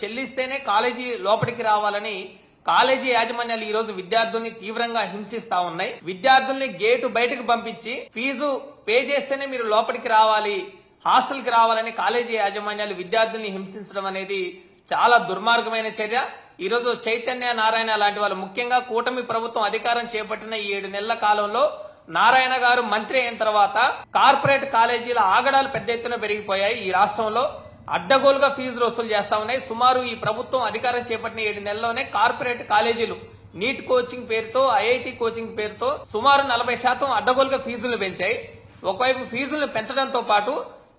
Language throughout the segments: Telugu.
చెల్లిస్తేనే కాలేజీ లోపలికి రావాలని కాలేజీ యాజమాన్యాలు ఈ రోజు విద్యార్థుల్ని తీవ్రంగా హింసిస్తా ఉన్నాయి. విద్యార్థుల్ని గేటు బయటకు పంపించి ఫీజు పే చేస్తేనే మీరు లోపలికి రావాలి, హాస్టల్ కి రావాలని కాలేజీ యాజమాన్యాలు విద్యార్థుల్ని హింసించడం అనేది చాలా దుర్మార్గమైన చర్య. ఈ రోజు చైతన్య నారాయణ లాంటి వాళ్ళు, ముఖ్యంగా కూటమి ప్రభుత్వం అధికారం చేపట్టిన ఈ 7 నెలల కాలంలో నారాయణ గారు మంత్రి అయిన తర్వాత కార్పొరేట్ కాలేజీల ఆగడాలు పెద్ద ఎత్తున పెరిగిపోయాయి. ఈ రాష్ట్రంలో అడ్డగోలుగా ఫీజులు వసూలు చేస్తా ఉన్నాయి. సుమారు ఈ ప్రభుత్వం అధికారం చేపట్టిన 7 నెలల్లోనే కార్పొరేట్ కాలేజీలు నీట్ కోచింగ్ పేరుతో, ఐఐటి కోచింగ్ పేరుతో సుమారు 40% అడ్డగోలుగా ఫీజులు పెంచాయి. ఒకవైపు ఫీజులను పెంచడంతో పాటు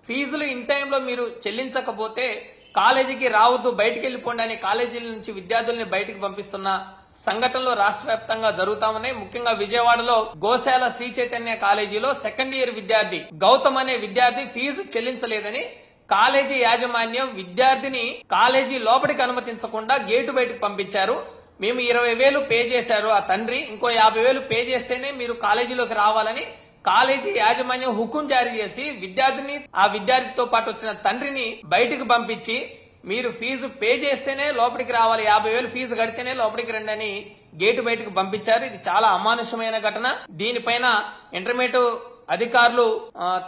ఫీజులు ఇన్ టైంలో మీరు చెల్లించకపోతే కాలేజీకి రావద్దు, బయటికి వెళ్లిపోండి అని కాలేజీల నుంచి విద్యార్థుల్ని బయటికి పంపిస్తున్న సంఘటనలు రాష్ట్ర వ్యాప్తంగా జరుగుతా ఉన్నాయి. ముఖ్యంగా విజయవాడలో గోశాల శ్రీ చైతన్య కాలేజీలో సెకండ్ ఇయర్ విద్యార్థి గౌతమ్ అనే విద్యార్థి ఫీజు చెల్లించలేదని కాలేజీ యాజమాన్యం విద్యార్థిని కాలేజీ లోపలికి అనుమతించకుండా గేటు బయటకు పంపించారు. మేము 20,000 పే చేశారు ఆ తండ్రి, ఇంకో 50,000 పే చేస్తేనే మీరు కాలేజీలోకి రావాలని కాలేజీ యాజమాన్యం హుకుం జారీ చేసి విద్యార్థిని, ఆ విద్యార్థితో పాటు వచ్చిన తండ్రిని బయటకు పంపించి మీరు ఫీజు పే చేస్తేనే లోపలికి రావాలి, 50,000 ఫీజు కడితేనే లోపలికి రండి అని గేటు బయటకు పంపించారు. ఇది చాలా అమానుషమైన ఘటన. దీనిపైన ఇంటర్మీడియట్ అధికారులు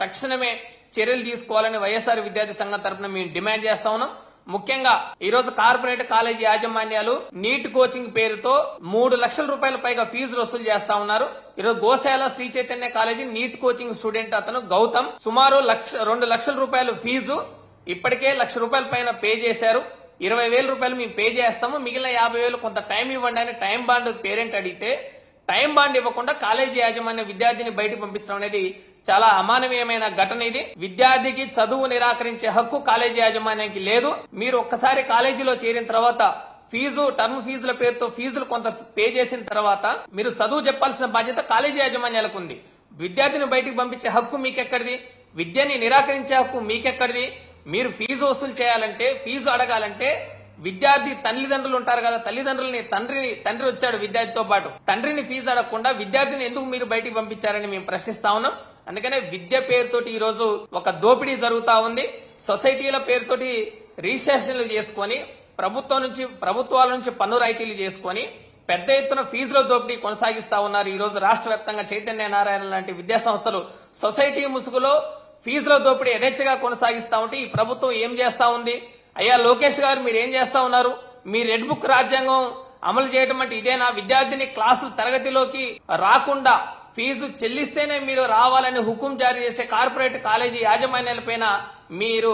తక్షణమే చర్యలు తీసుకోవాలని వైఎస్ఆర్ విద్యార్థి సంఘం తరఫున మేము డిమాండ్ చేస్తా ఉన్నాం. ముఖ్యంగా ఈ రోజు కార్పొరేట్ కాలేజీ యాజమాన్యాలు నీట్ కోచింగ్ పేరుతో 3 లక్షల రూపాయల పైగా ఫీజులు వసూలు చేస్తా ఉన్నారు. ఈరోజు గోశాల Shri Chaitanya college NEET coaching student అతను గౌతమ్ సుమారు 2 లక్షల రూపాయలు ఫీజు ఇప్పటికే 1 లక్ష రూపాయల పైన పే చేశారు. 20,000 రూపాయలు మేము పే చేస్తాము, మిగిలిన 50,000 కొంత టైం ఇవ్వండి అని టైం బాండ్ పేరెంట్ అడిగితే టైం బాండ్ ఇవ్వకుండా కాలేజీ యాజమాన్యం విద్యార్థిని బయటకు పంపించడం అనేది చాలా అమానవీయమైన ఘటన. ఇది విద్యార్థికి చదువు నిరాకరించే హక్కు కాలేజీ యాజమాన్యానికి లేదు. మీరు ఒక్కసారి కాలేజీలో చేరిన తర్వాత ఫీజు, టర్మ్ ఫీజుల పేరుతో ఫీజులు కొంత పే చేసిన తర్వాత మీరు చదువు చెప్పాల్సిన బాధ్యత కాలేజీ యాజమాన్యాలకు ఉంది. విద్యార్థిని బయటకు పంపించే హక్కు మీకెక్కడిది? విద్యని నిరాకరించే హక్కు మీకెక్కడిది? మీరు ఫీజు వసూలు చేయాలంటే, ఫీజు అడగాలంటే విద్యార్థి తల్లిదండ్రులు ఉంటారు కదా, తల్లిదండ్రులని తండ్రి వచ్చాడు విద్యార్థితో పాటు, తండ్రిని ఫీజు అడగకుండా విద్యార్థిని ఎందుకు మీరు బయటికి పంపించారని మేము ప్రశ్నిస్తా ఉన్నాం. అందుకనే విద్య పేరుతోటి ఈ రోజు ఒక దోపిడీ జరుగుతా ఉంది. సొసైటీల పేరుతోటి రిజిస్ట్రేషన్లు చేసుకుని ప్రభుత్వాల నుంచి పన్ను రాయితీలు చేసుకుని పెద్ద ఎత్తున ఫీజుల దోపిడీ కొనసాగిస్తా ఉన్నారు. ఈ రోజు రాష్ట్ర వ్యాప్తంగా చైతన్య నారాయణ లాంటి విద్యా సంస్థలు సొసైటీ ముసుగులో ఫీజుల దోపిడీ యథేచ్ఛగా కొనసాగిస్తా ఉంటే ఈ ప్రభుత్వం ఏం చేస్తా ఉంది? అయ్యా లోకేష్ గారు, మీరు ఏం చేస్తా ఉన్నారు? మీ రెడ్ బుక్ రాజ్యాంగం అమలు చేయడం అంటే ఇదేనా? విద్యార్థిని క్లాసులు తరగతిలోకి రాకుండా ఫీజు చెల్లిస్తేనే మీరు రావాలని హుకుం జారీ చేసే కార్పొరేట్ కాలేజీ యాజమాన్యాలపైన మీరు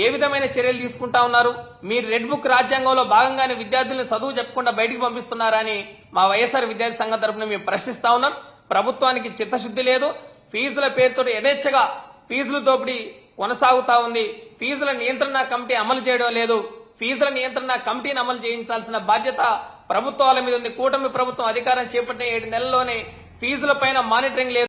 ఏ విధమైన చర్యలు తీసుకుంటా ఉన్నారు? మీరు రెడ్ బుక్ రాజ్యాంగంలో భాగంగానే విద్యార్థులను చదువు చెప్పకుండా బయటికి పంపిస్తున్నారని మా వైఎస్ఆర్ విద్యార్థి సంఘం తరఫున మేము ప్రశ్నిస్తా ఉన్నాం. ప్రభుత్వానికి చిత్తశుద్ధి లేదు. ఫీజుల పేరుతో యథేచ్ఛగా ఫీజుల దోపిడీ కొనసాగుతా ఉంది. ఫీజుల నియంత్రణ కమిటీ అమలు చేయడం లేదు. ఫీజుల నియంత్రణ కమిటీని అమలు చేయించాల్సిన బాధ్యత ప్రభుత్వాల మీద ఉంది. కూటమి ప్రభుత్వం అధికారం చేపట్టిన 7 నెలల్లోనే ఫీజుల పైన మానిటరింగ్ లేదు.